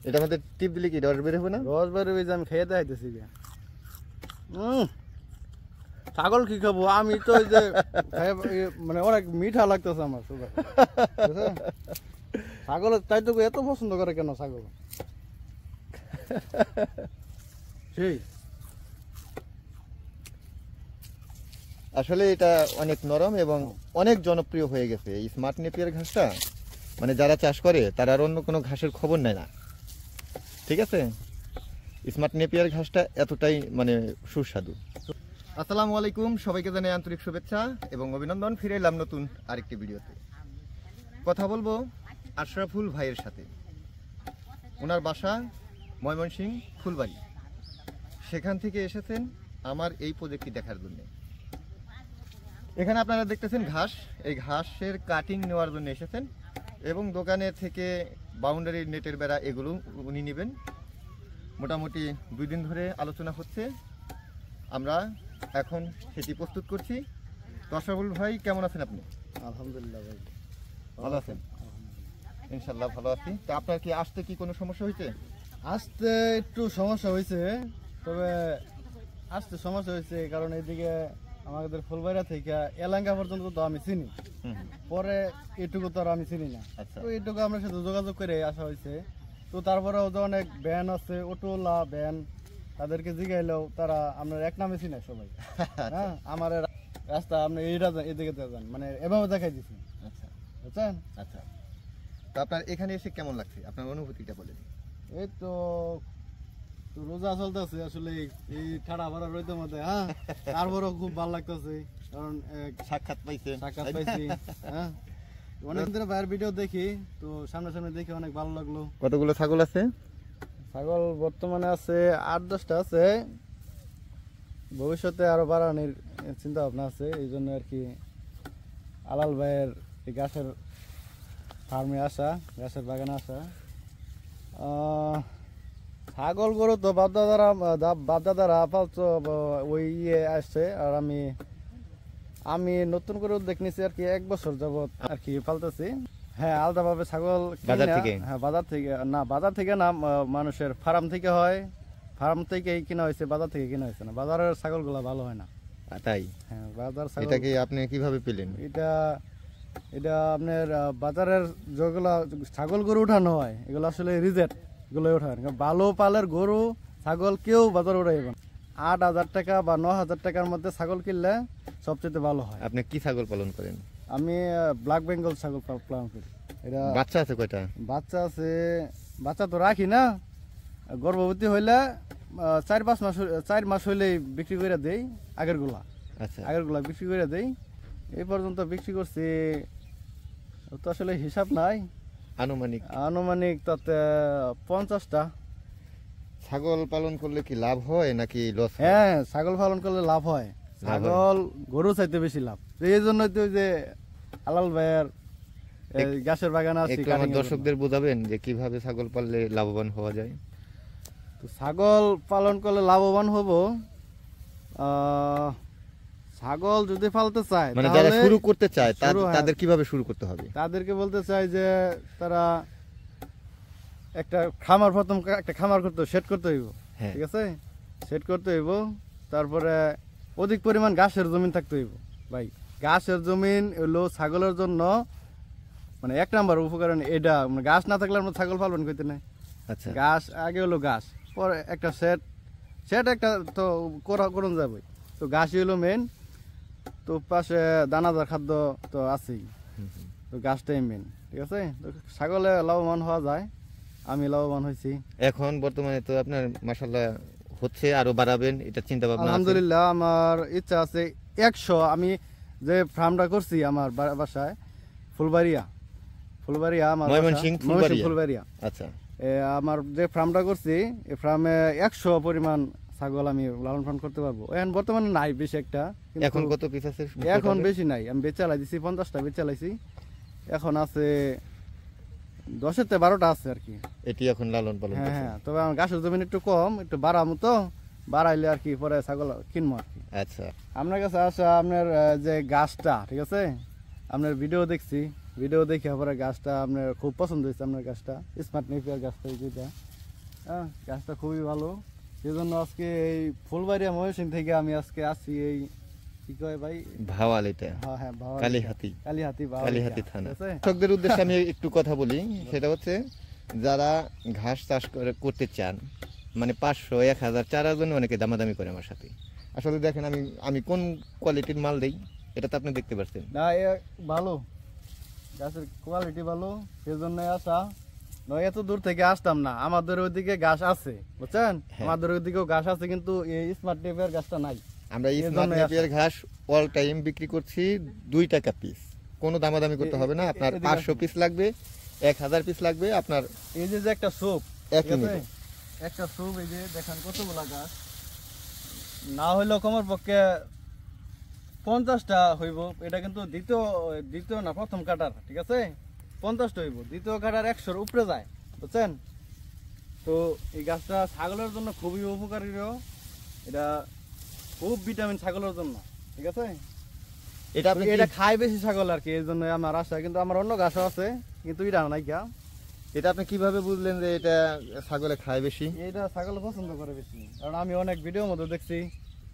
এটা মধ্যে টিপ দিলে কি রস বের হবে না? রস বেরোবে যে আমি খেয়ে দেখাইতেছি। ছাগল কি খাবো আমি তো এই যে মানে অনেক মিঠা লাগতেছে আমার সবাই। ছাগল তাই তো এত পছন্দ করে কেন ছাগল? সেই আসলে এটা অনেক নরম এবং অনেক জনপ্রিয় হয়ে গেছে এই স্মার্ট নেপিয়ার ঘাসটা। মানে যারা চাষ করে তারা আর অন্য কোনো ঘাসের খবর নেয় না, ঠিক আছে? স্মার্ট নেপিয়ার ঘাসটা এতটাই মানে সুস্বাদু। আসসালামু আলাইকুম, সবাইকে জানাই আন্তরিক শুভেচ্ছা এবং অভিনন্দন। ফিরে এলাম নতুন আরেকটি ভিডিওতে। কথা বলবো আশরাফুল ভাইয়ের সাথে। ওনার বাসা ময়মনসিংহ ফুলবাড়ি। সেখান থেকে এসেছেন আমার এই প্রজেক্টটি দেখার জন্য। এখানে আপনারা দেখতেছেন ঘাস, এই ঘাসের কাটিং নেওয়ার জন্য এসেছেন এবং দোকানে থেকে বাউন্ডারি নেটের বেড়া এগুলো উনি নেবেন। মোটামুটি 2 দিন ধরে আলোচনা হচ্ছে, আমরা এখন সেটি প্রস্তুত করছি। তো আশরাফুল ভাই কেমন আছেন আপনি? আলহামদুলিল্লাহ ভাই ভালো আছেন? ইনশাল্লাহ ভালো আছি। তো আপনার কি আসতে কি কোনো সমস্যা হয়েছে? আসতে একটু সমস্যা হয়েছে, তবে আসতে সমস্যা হয়েছে কারণ এইদিকে আমাদের ফুলবাড়িয়া থেকে এলাঙ্গা পর্যন্ত তো আমি চিনি, পরে এটুকু তো আর আমি চিনি না। তো এইটুকু আমার সাথে যোগাযোগ করে আসা হয়েছে। তো তারপরেও যে অনেক ব্যান আছে, অটোলা ব্যান, তাদেরকে জিগাইলেও তারা আপনার এক নামে চিনে সবাই। হ্যাঁ, আমার রাস্তা আপনি এইটা এদিকে যান, মানে এভাবে দেখাই দিচ্ছি। আচ্ছা বুঝছেন? আচ্ছা, তো আপনার এখানে এসে কেমন লাগছে, আপনার অনুভূতিটা বলেন। এই তো রোজা চলতেছে আসলে এই ঠাড়া ভাড়া রইতে মধ্যে, হ্যাঁ তারপরও খুব ভালো লাগতেছে কারণ সাক্ষাৎ পাইছি। হ্যাঁ, অনেকদিন ধরে ভাইয়ের ভিডিও দেখি, তো সামনে দেখে অনেক ভালো লাগলো। কতগুলো ছাগল আছে? ছাগল বর্তমানে আছে 8-10টা আছে, ভবিষ্যতে আরো বাড়ানোর চিন্তা ভাবনা আছে। এই জন্য আর কি আলাল ভাইয়ের এই গাছের ফার্মে আসা, গাছের বাগানে আসা। ছাগল গরু তো বাপদাদারা আপাতত ওই আসছে, আর আমি নতুন করে উদ্যোগ নিয়েছি আর কি 1 বছর যাবত আর কি পালতেছি। হ্যাঁ, আলাদাভাবে ছাগল বাজার থেকে? হ্যাঁ, বাজার থেকে না, মানুষের ফার্ম থেকে হয়। ফার্ম থেকে কিনা হয়েছে, বাজার থেকে কিনা হয়েছে না। বাজারের ছাগলগুলো ভালো হয় না। তাই? হ্যাঁ, বাজার ছাগল। এটা কি আপনি কিভাবে পেলেন? এটা আপনার বাজারের যেগুলা ছাগল গরু উঠানো হয়, এগুলো আসলে রিজেক্ট, এগুলো উঠায় না। ভালো পালের গরু ছাগল কেউ বাজারে উঠাইবে না। 8,000 টাকা বা 9,000 টাকার মধ্যে ছাগল কিনলে সবচেয়ে ভালো হয়। আপনি কি ছাগল পালন করেন? আমি ব্ল্যাক বেঙ্গল ছাগল পালন করি। এটা বাচ্চা আছে কয়টা? বাচ্চা আছে, বাচ্চা তো রাখি না। গর্ভবতী হইলে 4 মাস হইলেই বিক্রি করে দেই আগেরগুলা। আচ্ছা, আগেরগুলা বিক্রি করে দেই। এই পর্যন্ত বিক্রি করছি তো আসলে হিসাব নাই, আনুমানিক তাতে 50টা। ছাগল পালন করলে কি লাভ হয় নাকি লস? হ্যাঁ, ছাগল পালন করলে লাভ হয়। ছাগল গরু চাইতে বেশি লাভ। এই জন্যই তো যে আলাল ভাইয়ের গাছের বাগান আছে। আমার দর্শকদের বোঝাবেন যে কিভাবে ছাগল পাললে লাভবান হওয়া যায়? তো ছাগল পালন করলে লাভবান হব, ছাগল যদি পালতে চায়, মানে যারা শুরু করতে চায় তাদের কিভাবে শুরু করতে হবে? তাদেরকে বলতে চাই যে তারা প্রথম একটা খামার সেট করতে হইব। ঠিক আছে, সেট করতে হইব। তারপরে অধিক পরিমাণ ঘাসের জমিন থাকতে হইব। ভাই, ঘাসের জমিন হলো ছাগলের জন্য মানে 1 নাম্বার উপকরণ। এটা মানে ঘাস না থাকলে আমরা ছাগল পালন করতে নাই। আচ্ছা, ঘাস আগে হলো ঘাস, পরে একটা সেট একটা তো করুন যাবে। তো ঘাসই হলো মেন, তো পাশে দানাদার খাদ্য তো আছেই, তো ঘাসটাই মেন। ঠিক আছে, তো ছাগলে লাভবান হওয়া যায়, আমি লাভবান হয়েছি। এখন বর্তমানে তো আপনার মাশাআল্লাহ হচ্ছে, আরো বাড়াবেন এটা চিন্তা ভাবনা? আলহামদুলিল্লাহ, আমার ইচ্ছা আছে 100। আমি যে ফার্মটা করছি আমার বাসায় ফুলবাড়িয়া আমার ময়মনসিংহ ফুলবাড়িয়া। আচ্ছা, আমার যে ফার্মটা করছি এই ফার্মে 100 পরিমাণ ছাগল আমি লালন পালন করতে পারবো। এখন বর্তমানে নাই বেশি একটা। এখন কত পিস আছে? এখন বেশি নাই, আমি বেচে লাইছি 50টা বেচে লাইছি। এখন আছে 10-12টা আছে আর কি। এটি এখন লালন পালন। হ্যাঁ, তবে আমার গাছের জমিন একটু কম, একটু বাড়ামো, তো বাড়াইলে আর কি পরে ছাগল কিনবো আর কি। আচ্ছা, আপনার কাছে আসা আপনার যে গাছটা, ঠিক আছে, আপনার ভিডিও দেখছি, ভিডিও দেখে পরে গাছটা আপনার খুব পছন্দ হয়েছে। আপনার গাছটা স্মার্ট নেপিয়ার গাছটা যেটা, হ্যাঁ, গাছটা খুবই ভালো। সেজন্য আজকে এই ফুলবাড়িয়া ময়মনসিংহ থেকে আমি আজকে আসছি এই কি কয় ভাই, ভাওয়ালিতে, হ্যাঁ হ্যাঁ, কালীহাতি, কালীহাতি কালীহাতি থানা। ঠিক আছে? কৃষকদের উদ্দেশ্যে আমি একটু কথা বলি, সেটা হচ্ছে যারা ঘাস চাষ করতে চান, মানে 500, 1000 চারার জন্য অনেকে দামাদামি করে আমার সাথে। আসলে দেখেন আমি কোন কোয়ালিটির মাল দেই, এটা তো আপনি দেখতে পাচ্ছেন। না, এ ভালো, গাছের কোয়ালিটি ভালো, সেজন্য আসা। নয় এত দূর থেকে আসতাম না, আমাদের ওইদিকে গাছ আছে বুঝছেন, হ্যাঁ। আমাদের ওইদিকেও গাছ আছে, কিন্তু এই স্মার্ট টেপের গাছটা নাই। আমরা এই স্মার্ট জন্যই নেপিয়ার ঘাস অল টাইম বিক্রি করছি 2 টাকা পিস। কোনো দামাদামি করতে হবে না। আপনার এদিকে 500 পিস লাগবে, 1000 পিস লাগবে, আপনার এই যে একটা সোপ, একই নেবে। একটা সোপ, এই যে দেখেন কতগুলা গাছ, না হইলেও কমার পক্ষে 50টা হইব। এটা কিন্তু দ্বিতীয় না প্রথম কাটার, ঠিক আছে? 50টা হইব, দ্বিতীয় কাটার 100-র উপরে যায় বুঝছেন। তো এই গাছটা ছাগলের জন্য খুবই উপকারী। এটা খুব ভিটামিন ছাগলের জন্য, ঠিক আছে? এটা আপনি এটা খায় বেশি ছাগল আর কি, এই জন্য আমার আশা। কিন্তু আমার অন্য গাছও আছে, কিন্তু এটা নাই গা। এটা আপনি কিভাবে বুঝলেন যে এটা ছাগলে খায় বেশি? এটা ছাগল পছন্দ করে বেশি, কারণ আমি অনেক ভিডিওর মধ্যে দেখছি,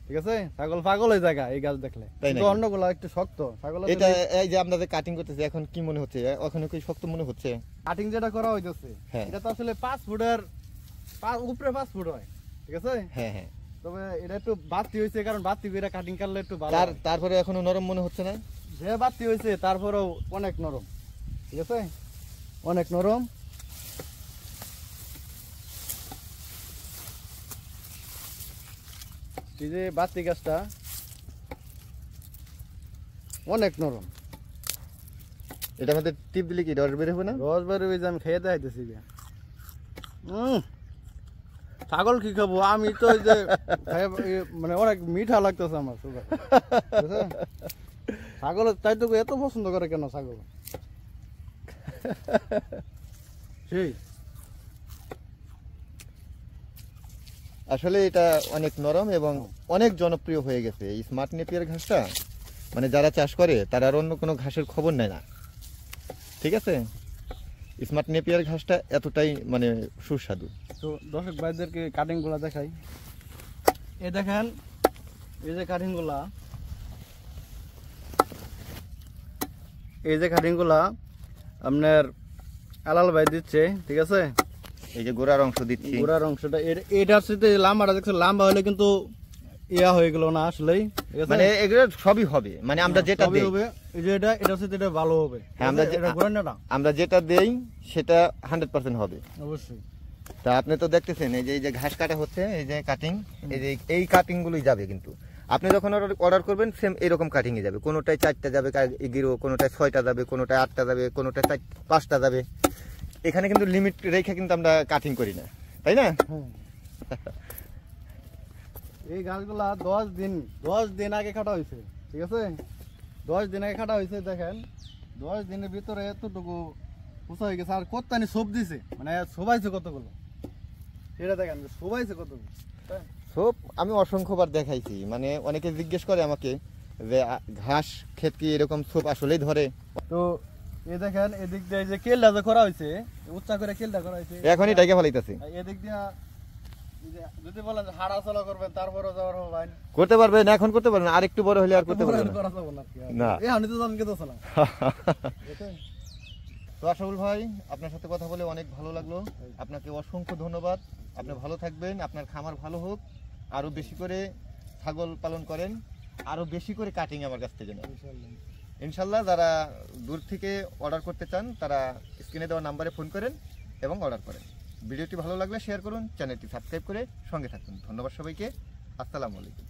ঠিক আছে? ছাগল পাগল হয়ে যায় এই গাছ দেখলে। তাই কিন্তু নাকি? অন্যগুলা একটু শক্ত ছাগল। এটা এই যে আমরা যে কাটিং করতেছি এখন কি মনে হচ্ছে? ওখানে কি শক্ত মনে হচ্ছে? কাটিং যেটা করা হইতেছে, হ্যাঁ। এটা তো আসলে 5 ফুটের উপরে 5 ফুট হয়, ঠিক আছে? হ্যাঁ হ্যাঁ। তবে এটা একটু বাড়তি হয়েছে, কারণ বাড়তি করে কাটিং করলে একটু ভালো হয়। তারপরে এখনো নরম মনে হচ্ছে না? যে বাড়তি হয়েছে তারপরেও অনেক নরম, ঠিক আছে? অনেক নরম। এই যে বাতি গাছটা অনেক নরম। এটা আমাদের টিপ দিলে কি রস বের হবে না? রস বের হয়ে আমি খেয়ে দেখাইতেছি যে ছাগল কি খাবো আমি তো, এই যে মানে অনেক মিঠা লাগতেছে আমার সুগার। ছাগল তাই তো এত পছন্দ করে কেন ছাগল? সেই আসলে এটা অনেক নরম এবং অনেক জনপ্রিয় হয়ে গেছে এই স্মার্ট নেপিয়ার ঘাসটা। মানে যারা চাষ করে তারা আর অন্য কোনো ঘাসের খবর নেয় না, ঠিক আছে? স্মার্ট নেপিয়ার ঘাসটা এতটাই মানে সুস্বাদু। তো দর্শক ভাইদেরকে কাটিং গুলা দেখাই। এই দেখেন, এই যে কাটিং গুলা, এই যে কাটিং গুলা আপনার আলাল ভাই দিচ্ছে, ঠিক আছে? এই যে গোড়ার অংশ দিচ্ছি, গোড়ার অংশটা এটার সাথে লাম্বাটা দেখছো, লম্বা হলে কিন্তু ইয়া হয়ে গেল না আসলেই, ঠিক আছে? মানে এগুলো সবই হবে, মানে আমরা যেটা সবই দেই, হবে। এই যে এটার সাথে এটা ভালো হবে। হ্যাঁ, আমরা যেটা দেই সেটা 100% হবে অবশ্যই। তা আপনি তো দেখতেছেন এই যে ঘাস কাটা হচ্ছে, এই যে কাটিং, এই কাটিং গুলোই যাবে। কিন্তু আপনি যখন অর্ডার করবেন সেম এরকম কাটিং এ যাবে। কোনোটায় 4টা যাবে এগিরো, কোনোটায় 6টা যাবে, কোনোটায় 8টা যাবে, কোনোটায় 5টা যাবে। এখানে কিন্তু লিমিট রেখে কিন্তু আমরা কাটিং করি না, তাই না? এই গাছগুলা 10 দিন আগে কাটা হয়েছে, ঠিক আছে? 10 দিন আগে কাটা হয়েছে। দেখেন 10 দিনের ভিতরে এতটুকু উঁচা হয়ে গেছে। আর কত্তানি সব দিছে, মানে সবাইছে কতগুলো, এটা দেখেন সবাইছে কতগুলো। সব আমি অসংখ্যবার দেখাইছি। মানে অনেকে জিজ্ঞেস করে আমাকে যে ঘাস ক্ষেত কি এরকম সোপ আসলেই ধরে? তো এই দেখেন এদিক দিয়ে যে কেলটা যে করা হয়েছে, উচ্চা করে কেলটা করা হয়েছে, এখনই টাইকে ফেলাইতেছে। এদিক দিয়ে এই যে যদি বলেন যে হাঁটা চলা করবেন তারপরে যাওয়ার হবে করতে পারবেন, এখন করতে পারবেন, আর একটু বড় হলে আর করতে পারবেন করা যাবে না কি না। এই হাঁটি তো জানকে তো চলা। তো আশাফুল ভাই, আপনার সাথে কথা বলে অনেক ভালো লাগলো। আপনাকে অসংখ্য ধন্যবাদ। আপনি ভালো থাকবেন, আপনার খামার ভালো হোক, আরো বেশি করে ছাগল পালন করেন, আরো বেশি করে কাটিং আমার কাছ থেকে নেন ইনশাল্লাহ। যারা দূর থেকে অর্ডার করতে চান তারা স্ক্রিনে দেওয়া নাম্বারে ফোন করেন এবং অর্ডার করেন। ভিডিওটি ভালো লাগলে শেয়ার করুন, চ্যানেলটি সাবস্ক্রাইব করে সঙ্গে থাকুন। ধন্যবাদ সবাইকে। আসসালামু আলাইকুম।